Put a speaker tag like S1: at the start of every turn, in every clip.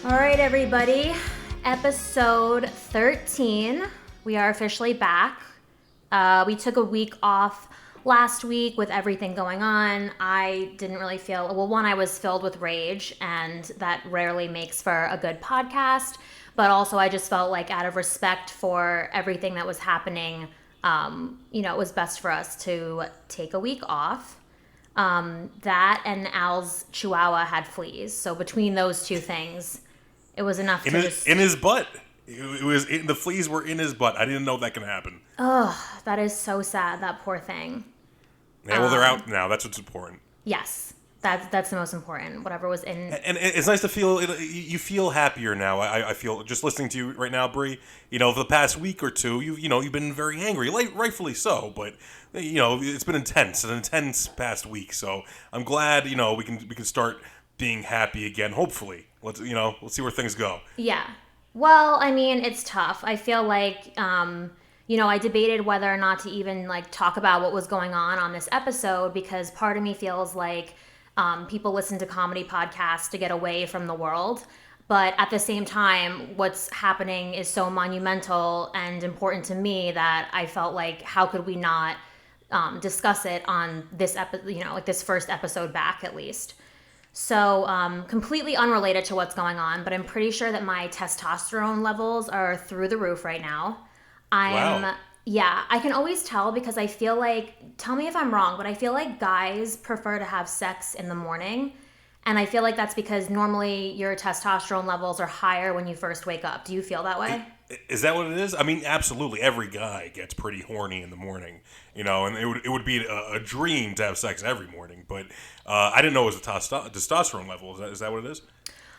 S1: All right, everybody. Episode 13. We are officially back. We took a week off last week with everything going on. I didn't really feel, well, one, I was filled with rage, and that rarely makes for a good podcast. But also, I just felt like out of respect for everything that was happening, it was best for us to take a week off. That and Al's Chihuahua had fleas. So between those two things, it was enough
S2: in his butt. The fleas were in his butt. I didn't know that can happen.
S1: Oh, that is so sad. That poor thing.
S2: Yeah, well, they're out now. That's what's important.
S1: Yes, that's the most important. Whatever was in.
S2: And it's nice to feel you feel happier now. I feel just listening to you right now, Bri. For the past week or two, you've been very angry, rightfully so. But it's been an intense past week. So I'm glad we can start being happy again. Hopefully, let's see where things go.
S1: Yeah. Well, I mean, it's tough. I feel like, I debated whether or not to even talk about what was going on this episode, because part of me feels like people listen to comedy podcasts to get away from the world. But at the same time, what's happening is so monumental and important to me that I felt like, how could we not discuss it on this this first episode back at least. So completely unrelated to what's going on, but I'm pretty sure that my testosterone levels are through the roof right now.
S2: Wow.
S1: Yeah, I can always tell because I feel like, tell me if I'm wrong, but I feel like guys prefer to have sex in the morning. And I feel like that's because normally your testosterone levels are higher when you first wake up. Do you feel that way?
S2: Is that what it is? I mean, absolutely. Every guy gets pretty horny in the morning, and it would be a dream to have sex every morning. But I didn't know it was a testosterone level. Is that what it is?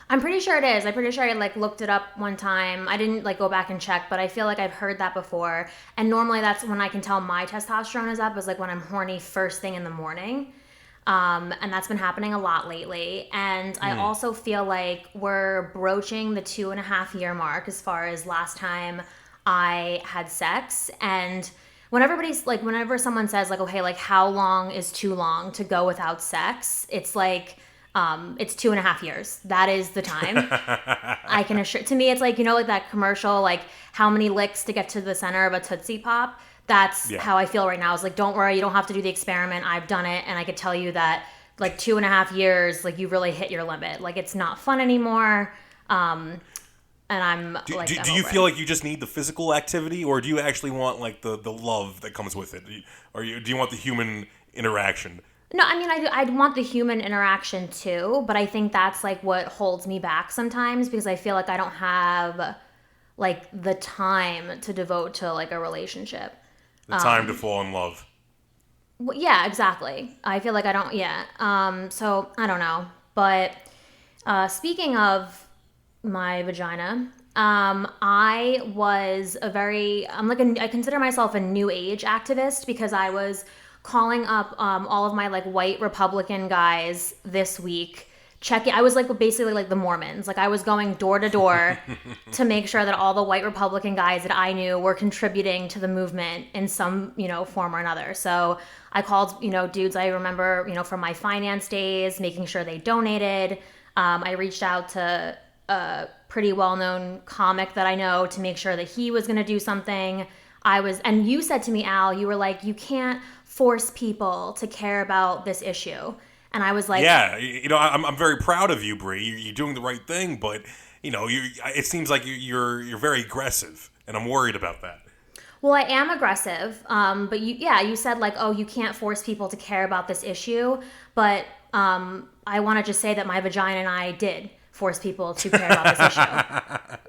S1: I'm pretty sure it is. I'm pretty sure I looked it up one time. I didn't go back and check, but I feel like I've heard that before. And normally that's when I can tell my testosterone is up, is when I'm horny first thing in the morning. And that's been happening a lot lately. And I also feel like we're broaching the 2.5 year mark as far as last time I had sex. And when whenever someone says okay, how long is too long to go without sex? It's it's 2.5 years. That is the time. I can assure, to me, it's that commercial, how many licks to get to the center of a Tootsie Pop. That's how I feel right now. It's don't worry, you don't have to do the experiment. I've done it, and I could tell you that 2.5 years, you really hit your limit. It's not fun anymore. And I'm
S2: do you feel like you just need the physical activity, or do you actually want the love that comes with it, or do you want the human interaction?
S1: No, I mean, I'd want the human interaction too, but I think that's what holds me back sometimes, because I feel like I don't have the time to devote to a relationship.
S2: The time to fall in love.
S1: Well, yeah, exactly. I feel like I don't, so I don't know. But speaking of my vagina, I consider myself a new age activist, because I was calling up all of my white Republican guys this week. I was basically the Mormons. I was going door to door to make sure that all the white Republican guys that I knew were contributing to the movement in some, form or another. So I called, dudes I remember, from my finance days, making sure they donated. I reached out to a pretty well-known comic that I know to make sure that he was going to do something. And you said to me, Al, you were like, you can't force people to care about this issue. And I was like,
S2: yeah, I'm very proud of you, Bri. You're doing the right thing, but it seems like you're very aggressive, and I'm worried about that.
S1: Well, I am aggressive, but you said oh, you can't force people to care about this issue, but I want to just say that my vagina and I did force people to care about this issue.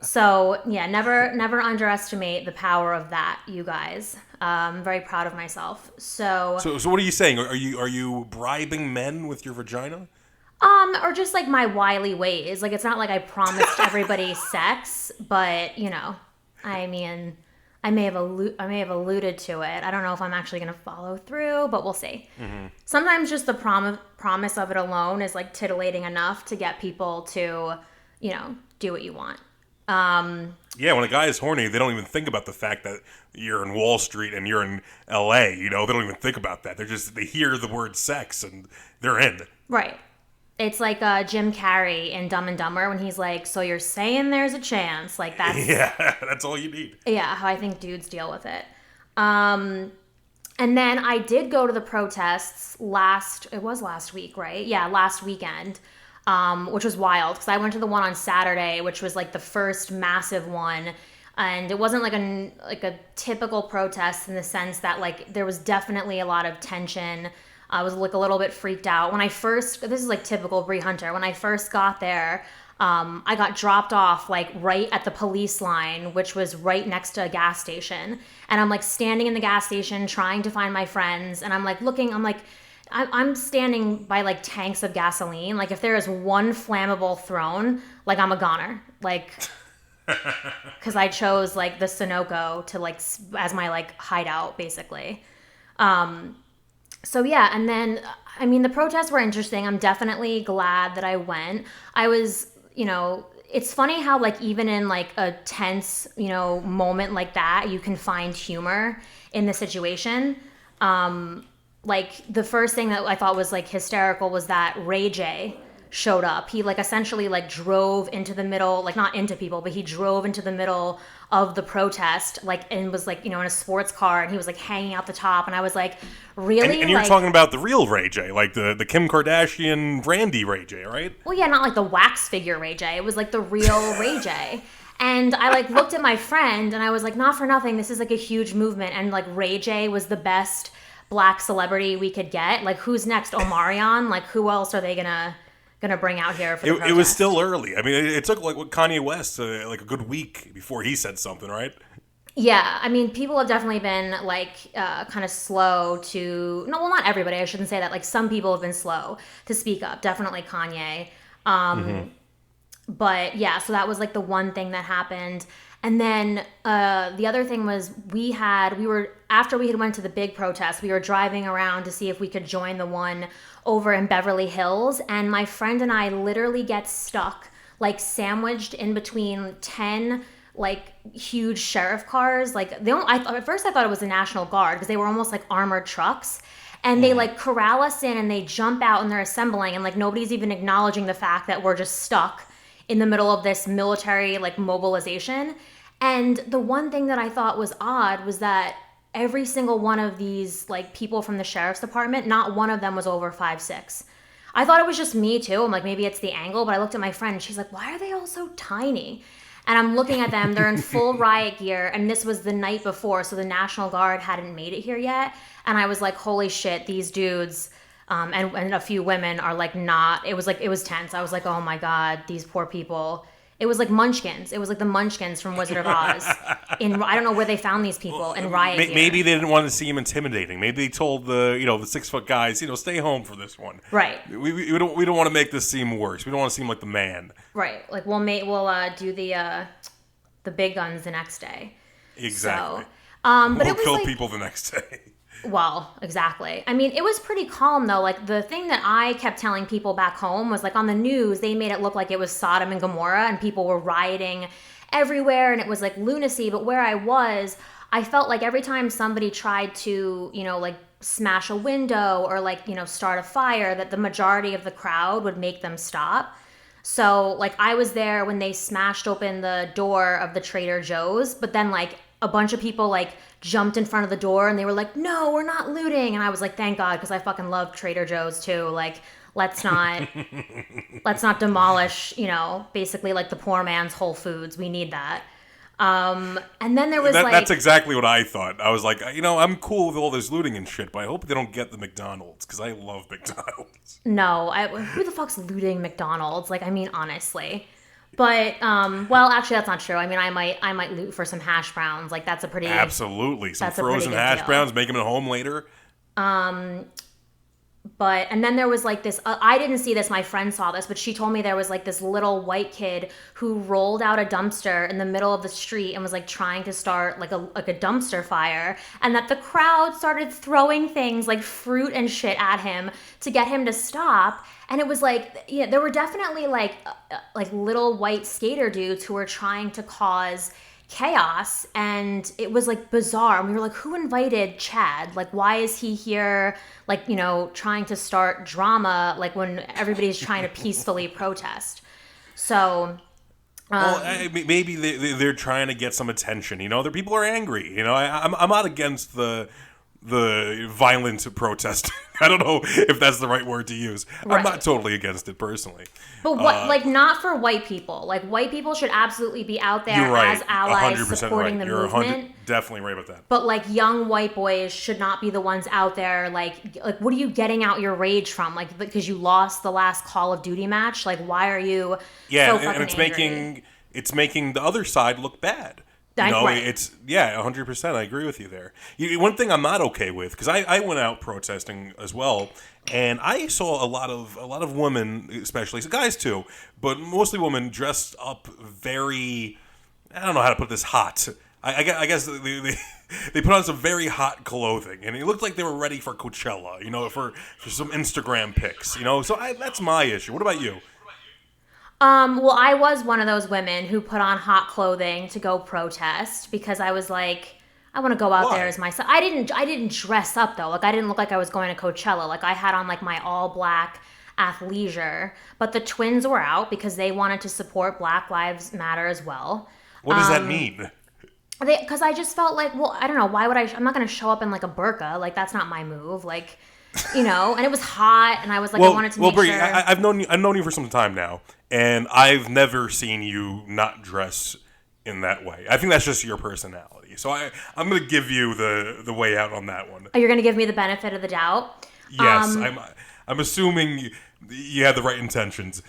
S1: So yeah, never underestimate the power of that, you guys. I'm very proud of myself. So
S2: what are you saying? Are you bribing men with your vagina?
S1: Or just my wily ways. It's not I promised everybody sex, but I mean, I may have alluded to it. I don't know if I'm actually going to follow through, but we'll see. Mm-hmm. Sometimes just the promise of it alone is titillating enough to get people to, do what you want.
S2: Yeah, when a guy is horny, they don't even think about the fact that you're in Wall Street and you're in LA. They don't even think about that. They hear the word sex and they're in.
S1: Right. It's like Jim Carrey in Dumb and Dumber when he's like, so you're saying there's a chance. Like, that's...
S2: Yeah, that's all you need.
S1: Yeah, how I think dudes deal with it. And then I did go to the protests it was last week, right? Yeah, last weekend, which was wild because I went to the one on Saturday, which was like the first massive one. And it wasn't like a typical protest in the sense that like there was definitely a lot of tension. I was like a little bit freaked out. This is like typical Bri Hunter. When I first got there, I got dropped off like right at the police line, which was right next to a gas station. And I'm like standing in the gas station trying to find my friends. And I'm like looking, I'm standing by like tanks of gasoline. Like if there is one flammable thrown, like I'm a goner. Like, because I chose like the Sunoco to like as my like hideout basically. So yeah, and then, I mean, the protests were interesting. I'm definitely glad that I went. I was, it's funny how like even in like a tense, moment like that, you can find humor in the situation. Like the first thing that I thought was like hysterical was that Ray J showed up. He like essentially like drove into the middle, like not into people, but he drove into the middle of the protest, like, and was like, in a sports car, and he was like hanging out the top, and I was like, really?
S2: And you're talking about the real Ray J, like the Kim Kardashian Brandy Ray J, right?
S1: Well, yeah, not like the wax figure Ray J. It was like the real Ray J. And I like looked at my friend, and I was like, not for nothing, this is like a huge movement, and like Ray J was the best black celebrity we could get. Like, who's next? Omarion? Like, who else are they gonna bring out here for the protest?
S2: It was still early. I mean, it took like what Kanye West like a good week before he said something, right?
S1: Yeah, I mean, people have definitely been like kind of slow to. No, well, not everybody. I shouldn't say that. Like some people have been slow to speak up. Definitely Kanye. But yeah, so that was like the one thing that happened. And then the other thing was after we had went to the big protest, we were driving around to see if we could join the one over in Beverly Hills. And my friend and I literally get stuck, like sandwiched in between 10 like huge sheriff cars. Like at first I thought it was the National Guard because they were almost like armored trucks. And they like corral us in and they jump out and they're assembling and like nobody's even acknowledging the fact that we're just stuck in the middle of this military like mobilization. And the one thing that I thought was odd was that every single one of these like people from the sheriff's department, not one of them was over 5'6". I thought it was just me too. I'm like, maybe it's the angle, but I looked at my friend and she's like, why are they all so tiny? And I'm looking at them, they're in full riot gear, and this was the night before, so the National Guard hadn't made it here yet. And I was like, holy shit, these dudes and a few women are like not, it was tense. I was like, oh my God, these poor people. It was like Munchkins. It was like the Munchkins from Wizard of Oz. I don't know where they found these people in riot gear.
S2: Maybe they didn't want to seem intimidating. Maybe they told the 6-foot guys, stay home for this one.
S1: Right.
S2: We don't want to make this seem worse. We don't want to seem like the man.
S1: Right. Like we'll do the big guns the next day.
S2: Exactly.
S1: So, but
S2: we'll
S1: it was
S2: kill
S1: like,
S2: people the next day.
S1: Well, exactly. I mean, it was pretty calm though. Like the thing that I kept telling people back home was like on the news, they made it look like it was Sodom and Gomorrah and people were rioting everywhere and it was like lunacy. But where I was, I felt like every time somebody tried to, like smash a window or like, start a fire, that the majority of the crowd would make them stop. So like I was there when they smashed open the door of the Trader Joe's, but then like a bunch of people like jumped in front of the door and they were like, no, we're not looting. And I was like, thank God, because I fucking love Trader Joe's too. Like, let's not demolish, basically like the poor man's Whole Foods. We need that. And then there was
S2: that's exactly what I thought. I was like, I'm cool with all this looting and shit, but I hope they don't get the McDonald's because I love McDonald's.
S1: No, who the fuck's looting McDonald's? Like, I mean, honestly. But well, actually, that's not true. I mean, I might loot for some hash browns. Like that's a pretty
S2: absolutely some frozen hash browns. Make them at home later.
S1: But and then there was like this. I didn't see this. My friend saw this, but she told me there was like this little white kid who rolled out a dumpster in the middle of the street and was like trying to start like a dumpster fire, and that the crowd started throwing things like fruit and shit at him to get him to stop. And it was like, there were definitely like little white skater dudes who were trying to cause, chaos, and it was like bizarre. And we were like, who invited Chad? Like, why is he here? Like, trying to start drama, like when everybody's trying to peacefully protest. So,
S2: well, maybe they're trying to get some attention. The people are angry. I'm not against the violent protest. I don't know if that's the right word to use.
S1: Right.
S2: I'm not totally against it personally.
S1: But not for white people. Like, white people should absolutely be out there as allies
S2: 100%
S1: supporting
S2: right.
S1: the
S2: You're
S1: movement.
S2: Definitely right about that.
S1: But like, young white boys should not be the ones out there. Like, what are you getting out your rage from? Like, because you lost the last Call of Duty match. Like, why are you? So fucking
S2: and it's
S1: angry?
S2: making the other side look bad.
S1: Right.
S2: It's 100%. I agree with you there. One thing I'm not okay with, because I went out protesting as well, and I saw a lot of women, especially so guys too, but mostly women dressed up very. I don't know how to put this hot. I guess they put on some very hot clothing, and it looked like they were ready for Coachella. For some Instagram pics. So that's my issue. What about you?
S1: Well, I was one of those women who put on hot clothing to go protest because I was like, I want to go out there as myself. I didn't dress up though. Like, I didn't look like I was going to Coachella. Like, I had on like my all black athleisure, but the twins were out because they wanted to support Black Lives Matter as well.
S2: What does that mean?
S1: Because I just felt like, well, I don't know. Why would I'm not going to show up in like a burqa. Like, that's not my move. Like, and it was hot, and I was like, I wanted to make
S2: Bri,
S1: sure.
S2: I've known you for some time now, and I've never seen you not dress in that way. I think that's just your personality. So I'm going to give you the way out on that one.
S1: Oh, you're going to give me the benefit of the doubt?
S2: Yes, I'm assuming you had the right intentions.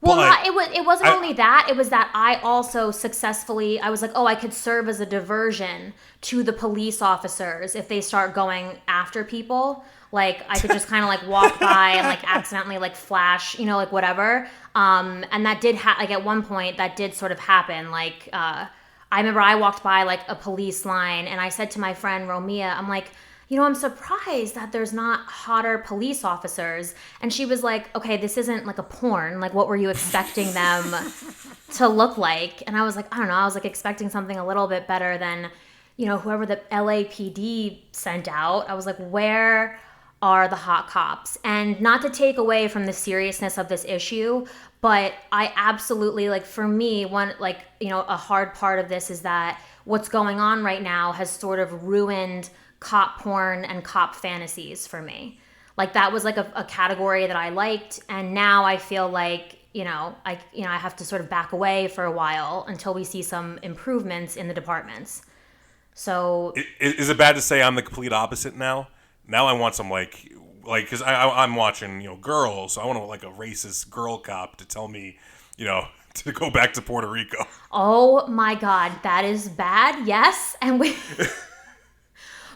S1: Well, it wasn't only that. It was that I also successfully, I was like, I could serve as a diversion to the police officers if they start going after people. Like, I could just kind of like walk by and like accidentally like flash, like whatever. And that did like at one point that did sort of happen. Like, I remember I walked by like a police line and I said to my friend Romia, I'm like, I'm surprised that there's not hotter police officers. And she was like, okay, this isn't like a porn. Like, what were you expecting them to look like? And I was like, I don't know. I was like expecting something a little bit better than, whoever the LAPD sent out. I was like, where are the hot cops? And not to take away from the seriousness of this issue, but I absolutely, like, for me, a hard part of this is that what's going on right now has sort of ruined cop porn and cop fantasies for me. Like, that was like a category that I liked, and now I feel like I have to sort of back away for a while until we see some improvements in the departments. So
S2: is it bad to say I'm the complete opposite now? Now I want some like because I'm watching girls. So I want like a racist girl cop to tell me to go back to Puerto Rico.
S1: Oh my God, that is bad. Yes, and we.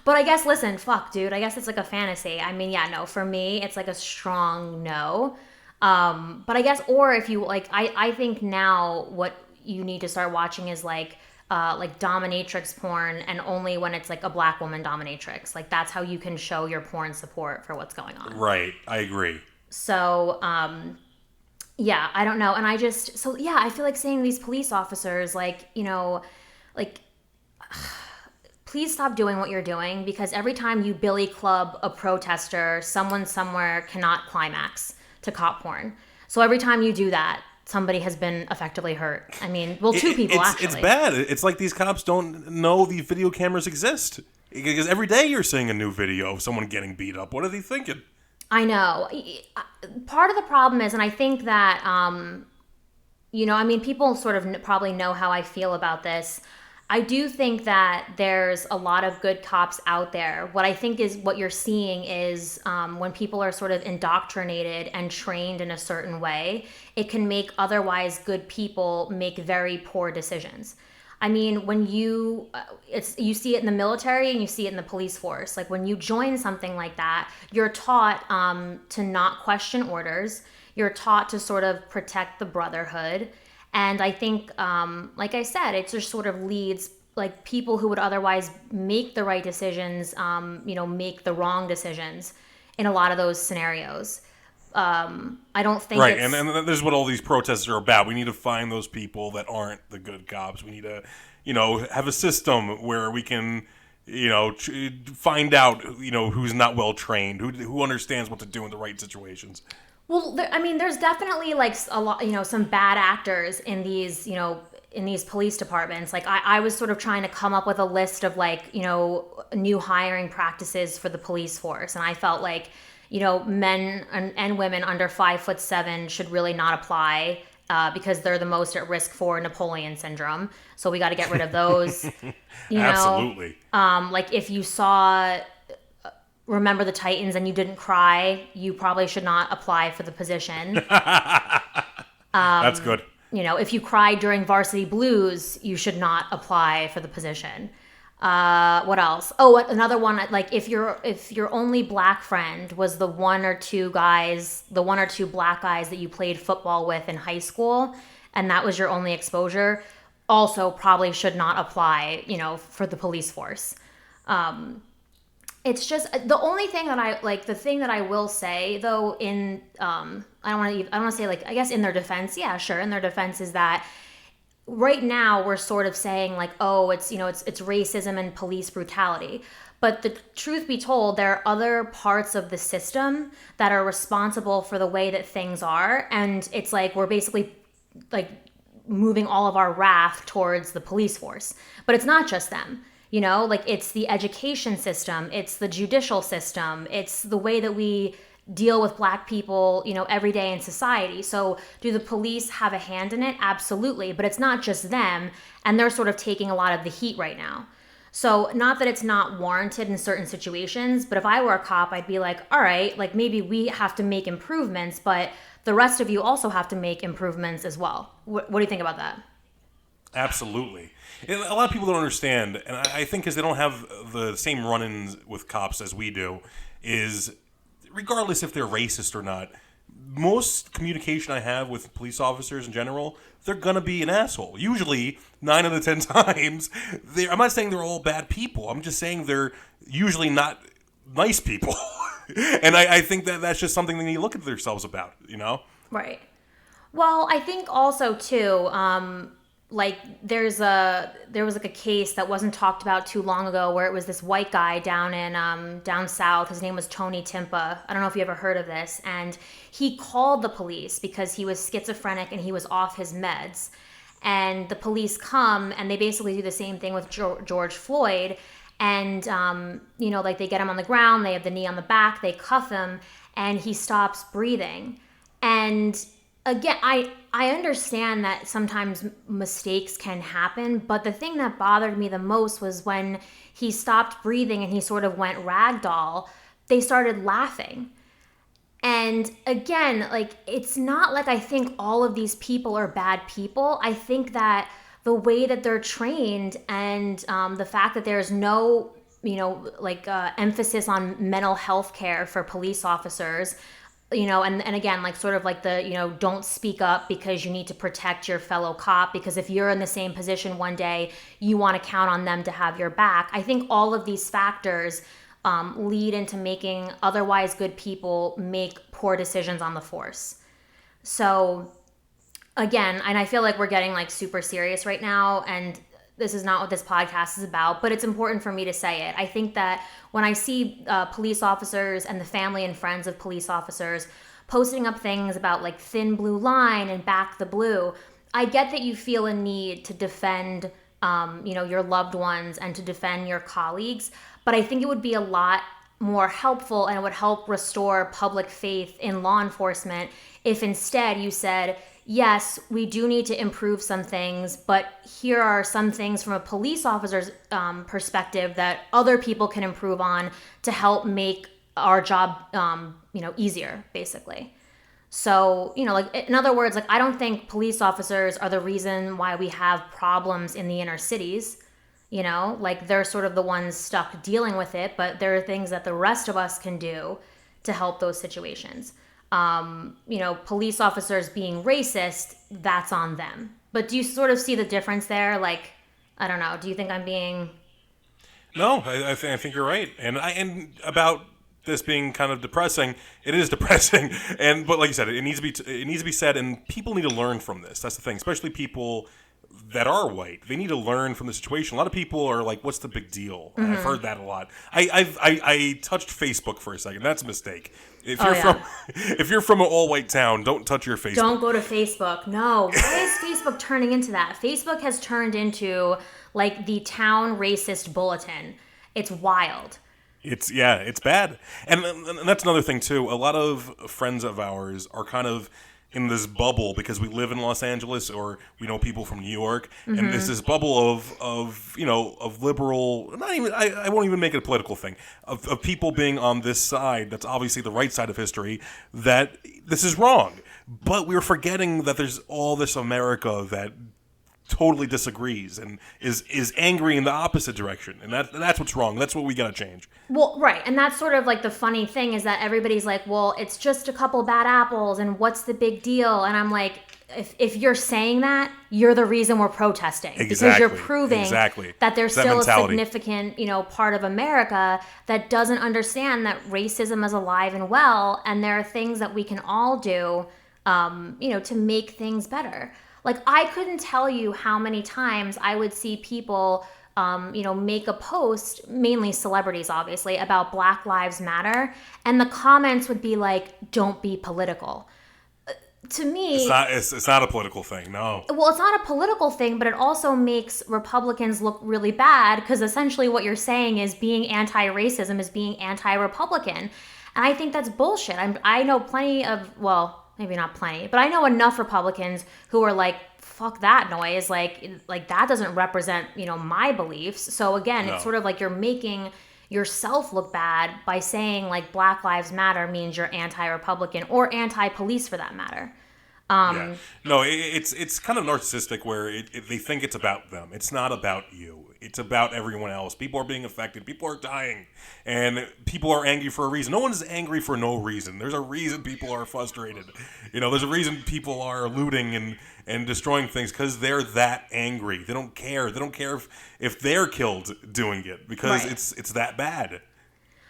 S1: But I guess, listen, fuck, dude. I guess it's like a fantasy. I mean, yeah, no. For me, it's like a strong no. But I guess, or if you like, I think now what you need to start watching is like dominatrix porn, and only when it's like a black woman dominatrix. Like, that's how you can show your porn support for what's going on.
S2: Right. I agree.
S1: So, yeah, I don't know. And I feel like saying these police officers, like, please stop doing what you're doing, because every time you billy club a protester, someone somewhere cannot climax to cop porn. So every time you do that, somebody has been effectively hurt. I mean, well, two people actually.
S2: It's bad. It's like these cops don't know these video cameras exist. Because every day you're seeing a new video of someone getting beat up. What are they thinking?
S1: I know. Part of the problem is, and I think that, people sort of probably know how I feel about this. I do think that there's a lot of good cops out there. What I think is what you're seeing is when people are sort of indoctrinated and trained in a certain way, it can make otherwise good people make very poor decisions. I mean, when you see it in the military and you see it in the police force. Like, when you join something like that, you're taught to not question orders. You're taught to sort of protect the brotherhood. And I think, like I said, it just sort of leads like people who would otherwise make the right decisions, make the wrong decisions in a lot of those scenarios. I don't think
S2: right, and this is what all these protests are about. We need to find those people that aren't the good cops. We need to, have a system where we can, find out, who's not well trained, who understands what to do in the right situations.
S1: Well, there's definitely like a lot, some bad actors in these, in these police departments. Like I was sort of trying to come up with a list of like, new hiring practices for the police force. And I felt like, men and women under 5'7" should really not apply because they're the most at risk for Napoleon syndrome. So we got to get rid of those.
S2: Absolutely.
S1: Like if you saw Remember the Titans and you didn't cry, you probably should not apply for the position.
S2: That's good.
S1: If you cried during Varsity Blues, you should not apply for the position. What else? Oh, another one, like if your only black friend was the one or two black guys that you played football with in high school, and that was your only exposure, also probably should not apply, for the police force. It's just the only thing that the thing that I will say though in, I don't want to say like, I guess in their defense, yeah, sure. In their defense is that right now we're sort of saying like, oh, it's racism and police brutality. But the truth be told, there are other parts of the system that are responsible for the way that things are. And it's like, we're basically like moving all of our wrath towards the police force, but it's not just them. Like it's the education system, it's the judicial system, it's the way that we deal with black people, every day in society. So do the police have a hand in it? Absolutely. But it's not just them. And they're sort of taking a lot of the heat right now. So not that it's not warranted in certain situations, but if I were a cop, I'd be like, all right, like maybe we have to make improvements, but the rest of you also have to make improvements as well. What do you think about that?
S2: Absolutely. And a lot of people don't understand, and I think because they don't have the same run-ins with cops as we do, is regardless if they're racist or not, most communication I have with police officers in general, they're going to be an asshole. Usually, 9 out of 10 times, I'm not saying they're all bad people. I'm just saying they're usually not nice people. And I think that's just something they need to look at themselves about,
S1: Right. Well, I think also, too, like there was like a case that wasn't talked about too long ago where it was this white guy down south. His name was Tony Timpa. I don't know if you ever heard of this. And he called the police because he was schizophrenic and he was off his meds. And the police come and they basically do the same thing with George Floyd. And, like they get him on the ground, they have the knee on the back, they cuff him, and he stops breathing. And again, I understand that sometimes mistakes can happen, but the thing that bothered me the most was when he stopped breathing and he sort of went ragdoll, they started laughing. And again, like, it's not like I think all of these people are bad people. I think that the way that they're trained and the fact that there's no, emphasis on mental health care for police officers, and again, like sort of like the, don't speak up because you need to protect your fellow cop, because if you're in the same position one day, you want to count on them to have your back. I think all of these factors lead into making otherwise good people make poor decisions on the force. So again, and I feel like we're getting like super serious right now, and this is not what this podcast is about, but it's important for me to say it. I think that when I see police officers and the family and friends of police officers posting up things about like thin blue line and back the blue, I get that you feel a need to defend, your loved ones and to defend your colleagues, but I think it would be a lot more helpful and it would help restore public faith in law enforcement if instead you said, yes, we do need to improve some things, but here are some things from a police officer's perspective that other people can improve on to help make our job, easier, basically. So, like, in other words, like, I don't think police officers are the reason why we have problems in the inner cities. Like, they're sort of the ones stuck dealing with it, but there are things that the rest of us can do to help those situations. Police officers being racist, that's on them. But do you sort of see the difference there? Like, I don't know. Do you think I'm being...
S2: No, I think you're right. And about this being kind of depressing, it is depressing. But like you said, it needs to be said, and people need to learn from this. That's the thing, especially people that are white. They need to learn from the situation. A lot of people are like, "What's the big deal?"
S1: Mm-hmm.
S2: I've heard that a lot. I touched Facebook for a second. That's a mistake. If you're from an all-white town, don't touch your Facebook.
S1: Don't go to Facebook. No. Why is Facebook turning into that? Facebook has turned into like the Town Racist Bulletin. It's wild.
S2: It's bad. And that's another thing too. A lot of friends of ours are kind of in this bubble because we live in Los Angeles or we know people from New York, and there's this bubble of liberal, I won't even make it a political thing, of people being on this side that's obviously the right side of history, that this is wrong. But we're forgetting that there's all this America that totally disagrees and is angry in the opposite direction, and that's what's wrong. That's what we gotta change.
S1: Well, right, and that's sort of like the funny thing is that everybody's like, well, it's just a couple bad apples, and what's the big deal? And I'm like, if you're saying that, you're the reason we're protesting. Because you're proving that there's still a significant, part of America that doesn't understand that racism is alive and well, and there are things that we can all do, to make things better. Like, I couldn't tell you how many times I would see people, make a post, mainly celebrities, obviously, about Black Lives Matter, and the comments would be like, "Don't be political." To me,
S2: it's not a political thing. No.
S1: Well, it's not a political thing, but it also makes Republicans look really bad because essentially what you're saying is being anti-racism is being anti-Republican, and I think that's bullshit. I know plenty of, well, maybe not plenty, but I know enough Republicans who are like, fuck that noise. Like that doesn't represent, my beliefs. So again, It's sort of like you're making yourself look bad by saying like Black Lives Matter means you're anti-Republican or anti-police for that matter.
S2: No, it's kind of narcissistic where they think it's about them. It's not about you. It's about everyone else. People are being affected. People are dying. And people are angry for a reason. No one's angry for no reason. There's a reason people are frustrated. There's a reason people are looting and destroying things because they're that angry. They don't care. They don't care if they're killed doing it because it's that bad.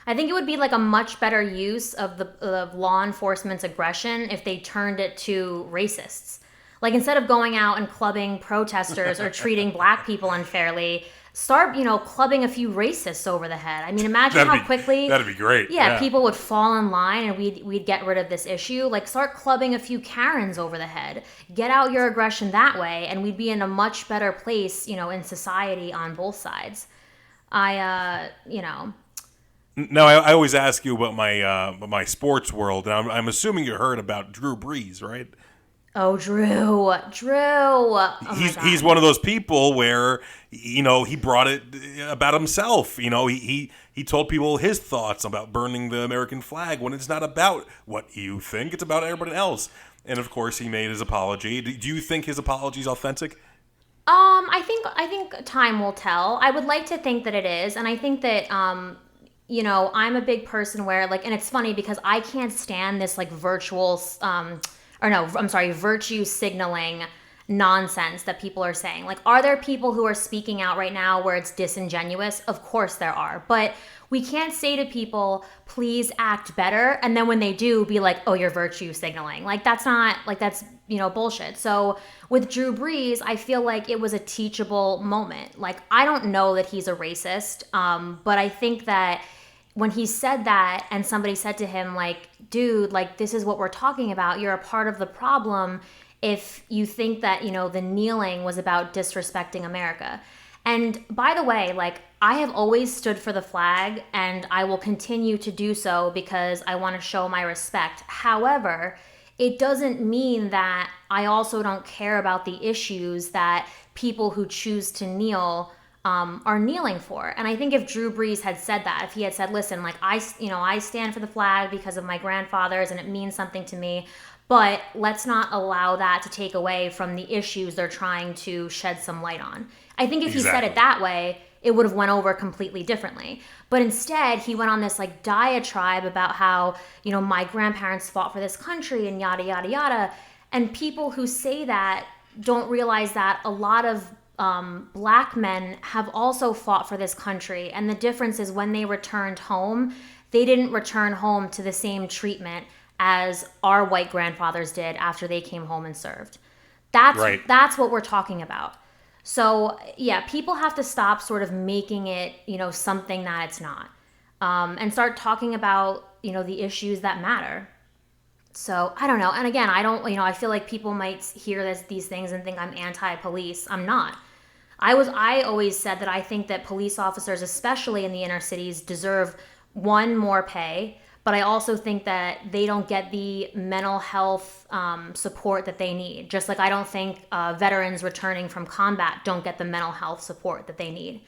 S1: I think it would be like a much better use of law enforcement's aggression if they turned it to racists. Like instead of going out and clubbing protesters or treating black people unfairly, start, clubbing a few racists over the head. I mean, imagine how quickly
S2: that'd be great.
S1: Yeah, people would fall in line and we'd get rid of this issue. Like start clubbing a few Karens over the head. Get out your aggression that way, and we'd be in a much better place, in society on both sides.
S2: Now, I always ask you about my sports world, and I'm assuming you heard about Drew Brees, right?
S1: Oh, Drew. Oh,
S2: he's one of those people where, he brought it about himself. He told people his thoughts about burning the American flag when it's not about what you think. It's about everybody else. And, of course, he made his apology. Do you think his apology is authentic?
S1: I think time will tell. I would like to think that it is. And I think that, I'm a big person where, and it's funny because I can't stand this, virtual... virtue signaling nonsense that people are saying. Are there people who are speaking out right now where it's disingenuous? Of course there are. But we can't say to people, please act better. And then when they do, be like, oh, you're virtue signaling. That's not, that's, bullshit. So with Drew Brees, I feel like it was a teachable moment. I don't know that he's a racist, but I think that when he said that and somebody said to him, dude, this is what we're talking about. You're a part of the problem if you think that, the kneeling was about disrespecting America. And by the way, I have always stood for the flag and I will continue to do so because I want to show my respect. However, it doesn't mean that I also don't care about the issues that people who choose to kneel are kneeling for. And I think if Drew Brees had said that, if he had said, listen, I stand for the flag because of my grandfathers and it means something to me, but let's not allow that to take away from the issues they're trying to shed some light on. I think if he said it that way, it would have went over completely differently. But instead, he went on this diatribe about how, my grandparents fought for this country and yada, yada, yada. And people who say that don't realize that a lot of black men have also fought for this country, and the difference is when they returned home, they didn't return home to the same treatment as our white grandfathers did after they came home and served. That's what we're talking about. So yeah, people have to stop sort of making it, something that it's not, and start talking about, the issues that matter. So I don't know. And again, I feel like people might hear these things and think I'm anti-police. I'm not. I always said that I think that police officers, especially in the inner cities, deserve more pay, but I also think that they don't get the mental health support that they need. Just like I don't think veterans returning from combat don't get the mental health support that they need.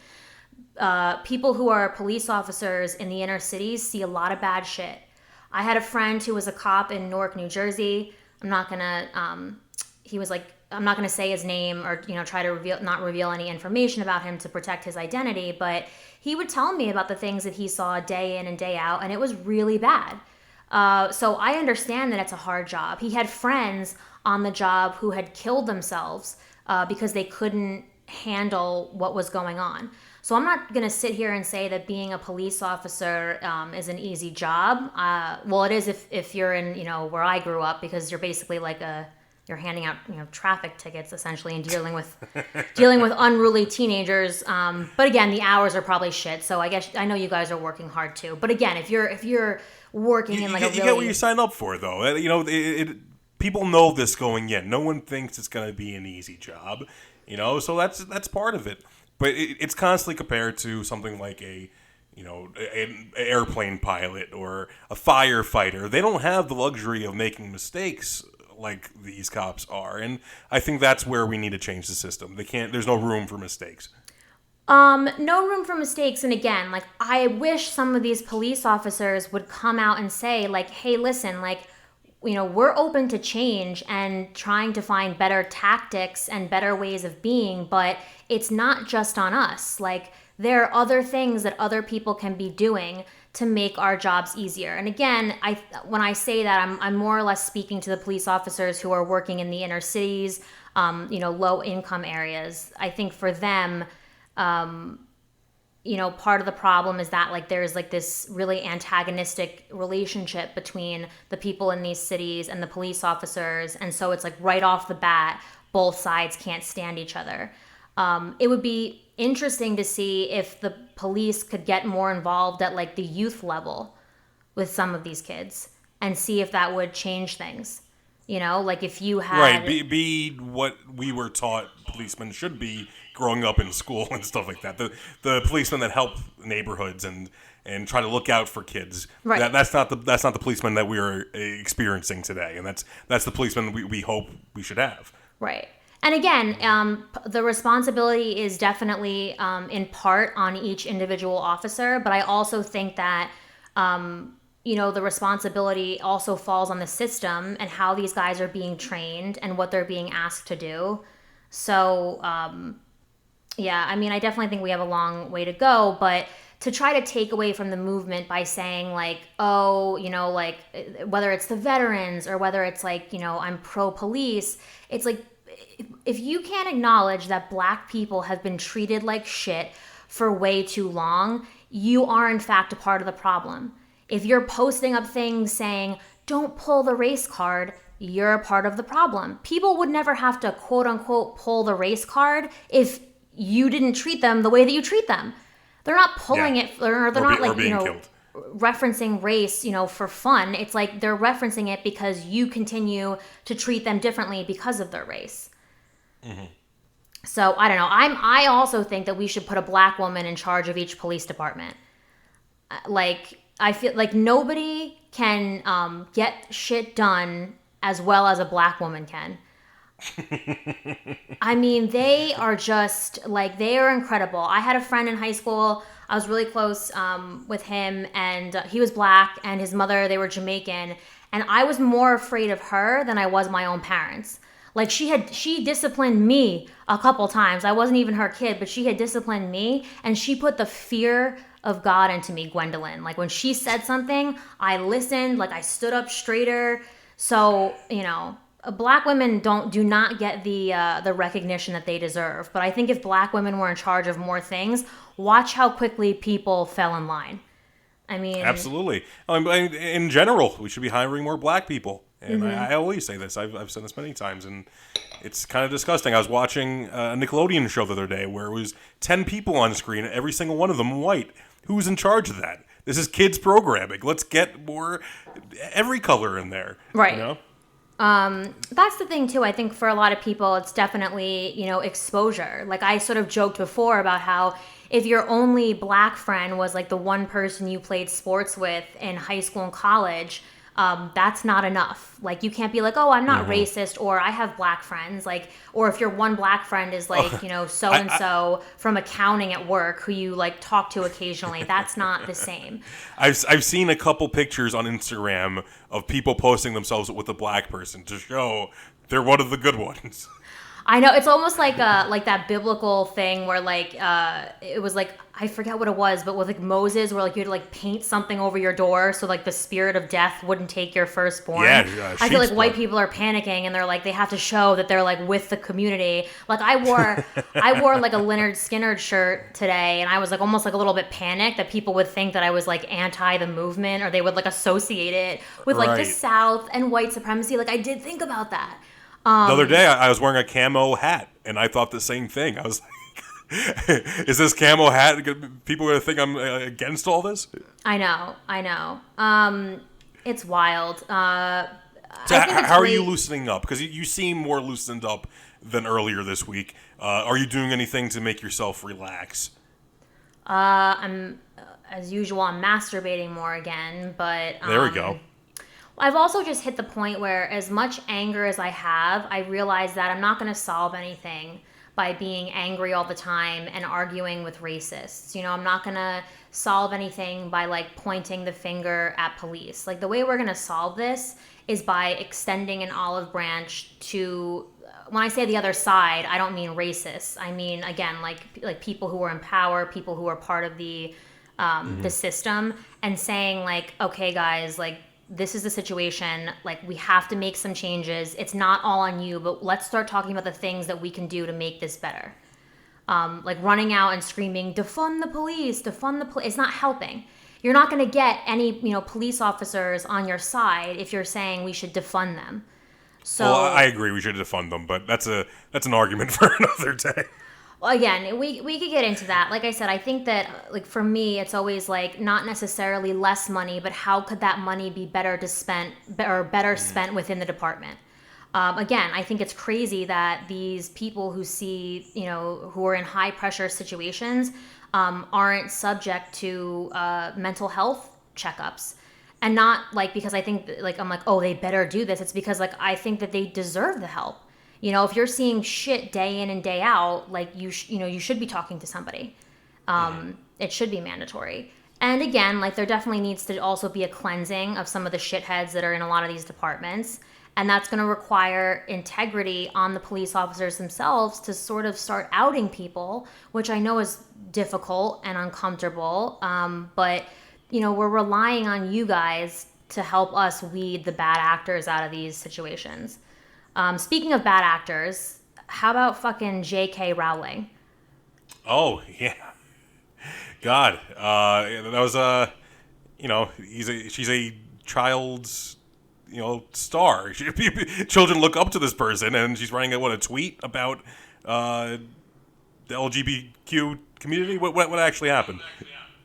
S1: People who are police officers in the inner cities see a lot of bad shit. I had a friend who was a cop in Newark, New Jersey. I'm not gonna say his name or try to not reveal any information about him to protect his identity, but he would tell me about the things that he saw day in and day out, and it was really bad. So I understand that it's a hard job. He had friends on the job who had killed themselves because they couldn't handle what was going on. So I'm not going to sit here and say that being a police officer is an easy job. Well, it is if you're in, where I grew up, because you're basically like you're handing out, traffic tickets essentially and dealing with unruly teenagers. But again, the hours are probably shit. So I know you guys are working hard too. But again, if you're working in like
S2: you get what you sign up for, though. People know this going in. No one thinks it's going to be an easy job. So that's part of it. But it's constantly compared to something like an airplane pilot or a firefighter. They don't have the luxury of making mistakes like these cops are, and I think that's where we need to change the system. There's no room for mistakes.
S1: No room for mistakes. And again, like, I wish some of these police officers would come out and say, like, hey, listen, like, we're open to change and trying to find better tactics and better ways of being, but it's not just on us. Like, there are other things that other people can be doing to make our jobs easier. And again, when I say that, I'm more or less speaking to the police officers who are working in the inner cities, low income areas. I think for them, part of the problem is that like there's like this really antagonistic relationship between the people in these cities and the police officers. And so it's like right off the bat, both sides can't stand each other. It would be interesting to see if the police could get more involved at like the youth level with some of these kids and see if that would change things. Like if you had...
S2: Right, be what we were taught policemen should be growing up in school and stuff like that. The policemen that help neighborhoods and try to look out for kids. Right. That's not the policeman that we're experiencing today, and that's the policeman we hope we should have. Right.
S1: And again, the responsibility is definitely in part on each individual officer, but I also think that the responsibility also falls on the system and how these guys are being trained and what they're being asked to do. So, I definitely think we have a long way to go, but to try to take away from the movement by saying like, like whether it's the veterans or whether it's like, I'm pro-police, it's like, if you can't acknowledge that Black people have been treated like shit for way too long, you are in fact a part of the problem. If you're posting up things saying, don't pull the race card, you're a part of the problem. People would never have to quote unquote pull the race card if you didn't treat them the way that you treat them. They're not pulling it, or they're not like, killed. Referencing race, for fun. It's like they're referencing it because you continue to treat them differently because of their race. Mm-hmm. So I don't know. I also think that we should put a Black woman in charge of each police department. Like, I feel like nobody can get shit done as well as a Black woman can. They are just like, they are incredible. I had a friend in high school. I was really close with him, and he was Black, and his mother, they were Jamaican, and I was more afraid of her than I was my own parents. Like, she disciplined me a couple times. I wasn't even her kid, but she had disciplined me, and she put the fear of God into me, Gwendolyn. Like, when she said something, I listened, like I stood up straighter. So, Black women do not get the recognition that they deserve. But I think if Black women were in charge of more things, watch how quickly people fell in line. I mean,
S2: Absolutely. In general, we should be hiring more black people. And I always say this. I've said this many times, and it's kind of disgusting. I was watching a Nickelodeon show the other day where it was 10 people on screen, and every single one of them white. Who's in charge of that? This is kids programming. Let's get more every color in there.
S1: Right.
S2: You know?
S1: That's the thing too. I think for a lot of people, it's definitely, exposure. Like I sort of joked before about how if your only black friend was like the one person you played sports with in high school and college, that's not enough. Like you can't be like, oh, I'm not racist, or I have black friends. Like, or if your one black friend is like, so and so from accounting at work who you like talk to occasionally, that's not the same.
S2: I've seen a couple pictures on Instagram of people posting themselves with a black person to show they're one of the good ones.
S1: I know, it's almost like that biblical thing where like it was like, I forget what it was, but with like Moses, where like you had to like paint something over your door so like the spirit of death wouldn't take your firstborn.
S2: Yeah,
S1: I feel like white people are panicking and they're like, they have to show that they're like with the community. Like I wore like a Lynyrd Skynyrd shirt today, and I was like almost like a little bit panicked that people would think that I was like anti the movement, or they would like associate it with like the South and white supremacy. Like I did think about that.
S2: The other day, I was wearing a camo hat, and I thought the same thing. I was like, is this camo hat, people are going to think I'm against all this?
S1: I know. It's wild.
S2: So how are you loosening up? Because you seem more loosened up than earlier this week. Are you doing anything to make yourself relax?
S1: I'm, as usual, I'm masturbating more again, but...
S2: there we go.
S1: I've also just hit the point where as much anger as I have, I realize that I'm not going to solve anything by being angry all the time and arguing with racists. I'm not going to solve anything by like pointing the finger at police. Like the way we're going to solve this is by extending an olive branch to, when I say the other side, I don't mean racists. I mean, again, like people who are in power, people who are part of the system, and saying like, okay, guys, like, this is the situation, like we have to make some changes. It's not all on you, but let's start talking about the things that we can do to make this better. Like running out and screaming, defund the police, it's not helping. You're not going to get any, police officers on your side if you're saying we should defund them. So
S2: well, I agree we should defund them, but that's an argument for another day.
S1: Well, again, we could get into that. Like I said, I think that, like, for me, it's always, like, not necessarily less money, but how could that money be better spent within the department? Again, I think it's crazy that these people who see, who are in high-pressure situations aren't subject to mental health checkups. And not, like, because I think, like, I'm like, oh, they better do this. It's because, like, I think that they deserve the help. If you're seeing shit day in and day out, like you should be talking to somebody. It should be mandatory. And again, like there definitely needs to also be a cleansing of some of the shitheads that are in a lot of these departments. And that's going to require integrity on the police officers themselves to sort of start outing people, which I know is difficult and uncomfortable. But, we're relying on you guys to help us weed the bad actors out of these situations. Speaking of bad actors, how about fucking J.K. Rowling?
S2: Oh, yeah. God. That was, she's a child's, star. Children look up to this person, and she's writing a tweet about the LGBTQ community? What actually happened?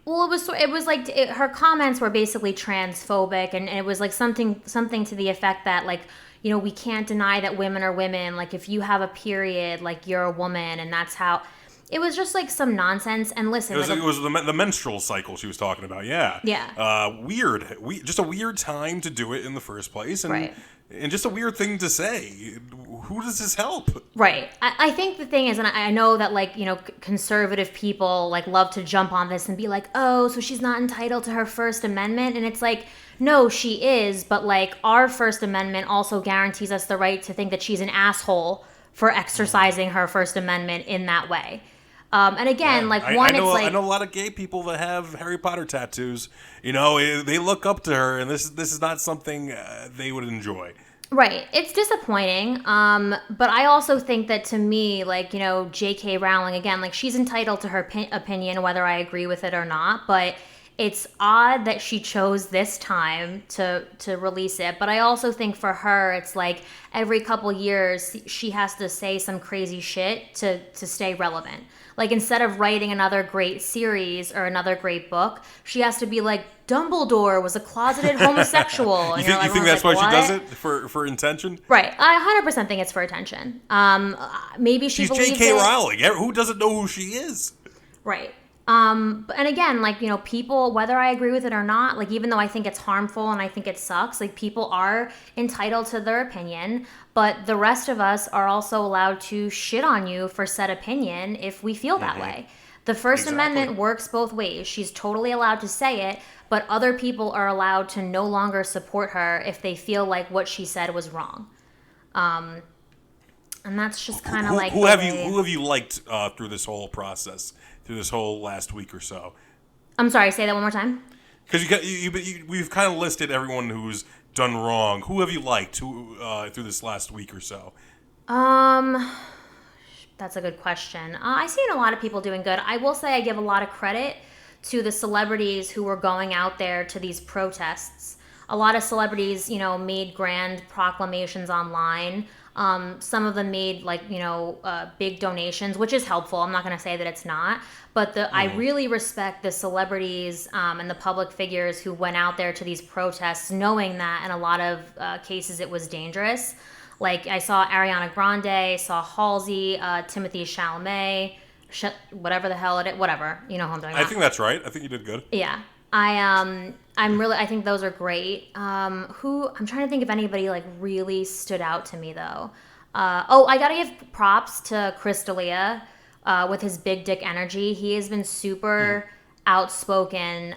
S1: Well, it was like her comments were basically transphobic, and it was like something to the effect that like, we can't deny that women are women. Like if you have a period, like you're a woman, and that's how. It was just like some nonsense. And listen,
S2: it was the menstrual cycle she was talking about. Yeah.
S1: Yeah.
S2: Weird. Just a weird time to do it in the first place, and
S1: right.
S2: And just a weird thing to say. Who does this help?
S1: Right. I think the thing is, and I know that like, conservative people like love to jump on this and be like, oh, so she's not entitled to her First Amendment. And it's like, no, she is. But like our First Amendment also guarantees us the right to think that she's an asshole for exercising her First Amendment in that way. And again, like
S2: I know a lot of gay people that have Harry Potter tattoos. They look up to her, and this is not something they would enjoy.
S1: Right. It's disappointing. But I also think that to me, like, J.K. Rowling, again, like she's entitled to her opinion, whether I agree with it or not. But it's odd that she chose this time to release it. But I also think for her, it's like every couple years she has to say some crazy shit to stay relevant. Like instead of writing another great series or another great book, she has to be like, Dumbledore was a closeted homosexual.
S2: You think that's why she does it for intention?
S1: Right. I 100% think it's for attention. Maybe she's
S2: J.K.
S1: believes
S2: Rowling. Who doesn't know who she is?
S1: Right. And again, like, people, whether I agree with it or not, like, even though I think it's harmful and I think it sucks, like, people are entitled to their opinion, but the rest of us are also allowed to shit on you for said opinion if we feel that way. The First Amendment works both ways. She's totally allowed to say it, but other people are allowed to no longer support her if they feel like what she said was wrong. And that's just kind of like
S2: who have you liked through this whole process, through this whole last week or so?
S1: I'm sorry, say that one more time.
S2: Because we've kind of listed everyone who's done wrong. Who have you liked through this last week or so?
S1: That's a good question. I've seen a lot of people doing good. I will say I give a lot of credit to the celebrities who were going out there to these protests. A lot of celebrities, made grand proclamations online. Some of them made big donations, which is helpful. I'm not going to say that it's not, but I really respect the celebrities and the public figures who went out there to these protests, knowing that in a lot of cases it was dangerous. Like I saw Ariana Grande, saw Halsey, Timothy Chalamet, whatever the hell it is, whatever, you know who I'm talking about.
S2: I think that's right. I think you did good.
S1: Yeah. I think those are great. I'm trying to think if anybody like really stood out to me though. I gotta give props to Chris D'Elia with his big dick energy. He has been super outspoken,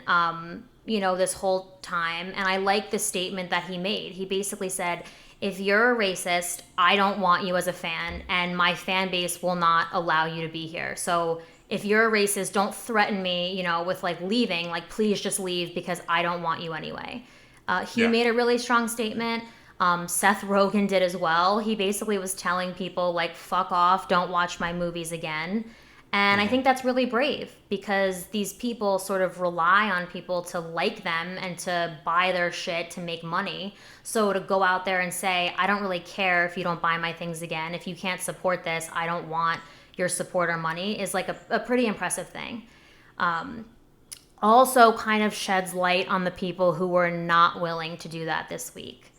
S1: this whole time. And I like the statement that he made. He basically said, if you're a racist, I don't want you as a fan, and my fan base will not allow you to be here. So if you're a racist, don't threaten me, with like leaving. Like, please just leave because I don't want you anyway. He made a really strong statement. Seth Rogen did as well. He basically was telling people like, fuck off, don't watch my movies again. And I think that's really brave because these people sort of rely on people to like them and to buy their shit to make money. So to go out there and say, I don't really care if you don't buy my things again. If you can't support this, I don't want your support or money is like a pretty impressive thing. Also kind of sheds light on the people who were not willing to do that this week,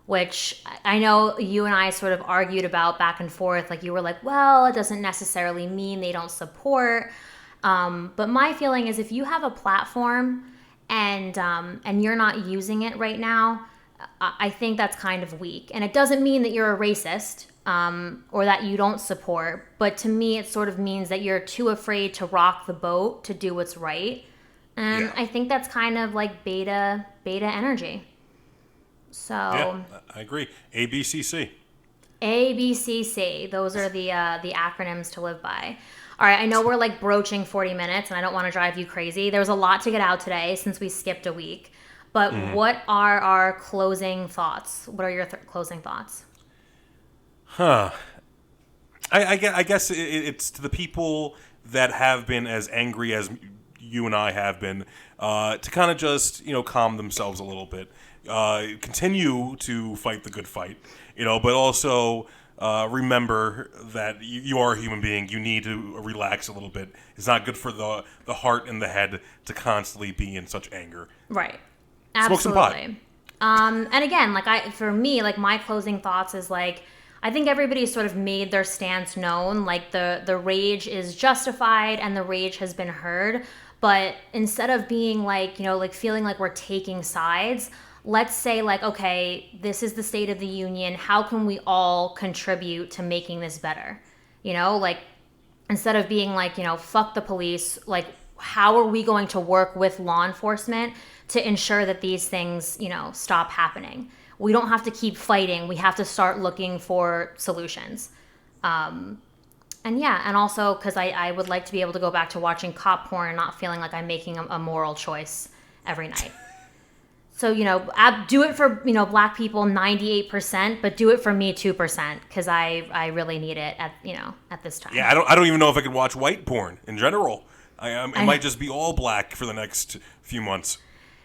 S1: which I know you and I sort of argued about back and forth. Like you were like, well, it doesn't necessarily mean they don't support. But my feeling is if you have a platform and you're not using it right now, I think that's kind of weak. And it doesn't mean that you're a racist or that you don't support. But to me, it sort of means that you're too afraid to rock the boat to do what's right. And I think that's kind of like beta energy. So
S2: yeah, I agree. ABCC.
S1: ABCC. Those are the acronyms to live by. All right, I know we're like broaching 40 minutes, and I don't want to drive you crazy. There was a lot to get out today since we skipped a week. But what are our closing thoughts? What are your closing thoughts?
S2: I guess it's to the people that have been as angry as you and I have been, to kind of just, calm themselves a little bit. Continue to fight the good fight, but also remember that you are a human being. You need to relax a little bit. It's not good for the heart and the head to constantly be in such anger.
S1: Right.
S2: Absolutely. Smoke some
S1: pot. And again, for me, my closing thoughts is I think everybody sort of made their stance known. Like the rage is justified and the rage has been heard. But instead of being feeling like we're taking sides, let's say okay, this is the State of the Union. How can we all contribute to making this better? Instead of being fuck the police, how are we going to work with law enforcement to ensure that these things, stop happening? We don't have to keep fighting. We have to start looking for solutions. And also because I would like to be able to go back to watching cop porn and not feeling like I'm making a moral choice every night. So, do it for, black people 98%, but do it for me 2% because I really need it at this time.
S2: Yeah, I don't even know if I could watch white porn in general. It might just be all black for the next few months.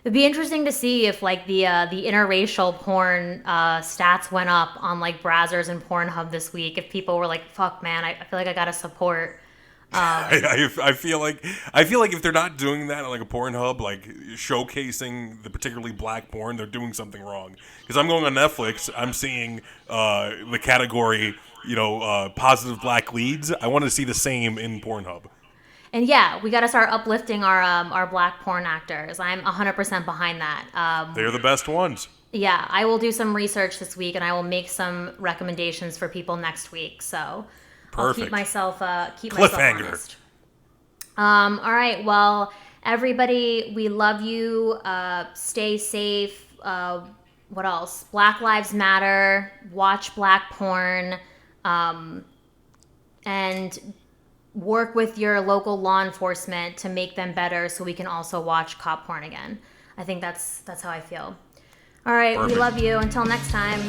S1: It'd be interesting to see if like the interracial porn stats went up on like Brazzers and Pornhub this week. If people were like, "Fuck, man, I feel like I gotta support."
S2: I feel like if they're not doing that on like a Pornhub, like showcasing the particularly black porn, they're doing something wrong. Because I'm going on Netflix, I'm seeing the category, positive black leads. I want to see the same in Pornhub.
S1: And yeah, we got to start uplifting our black porn actors. I'm 100% behind that.
S2: They're the best ones.
S1: Yeah, I will do some research this week, and I will make some recommendations for people next week. So
S2: Perfect.
S1: I'll keep myself honest. All right, well, everybody, we love you. Stay safe. What else? Black Lives Matter. Watch black porn. And work with your local law enforcement to make them better so we can also watch cop porn again. I think that's how I feel. All right, Perfect. We love you. Until next time.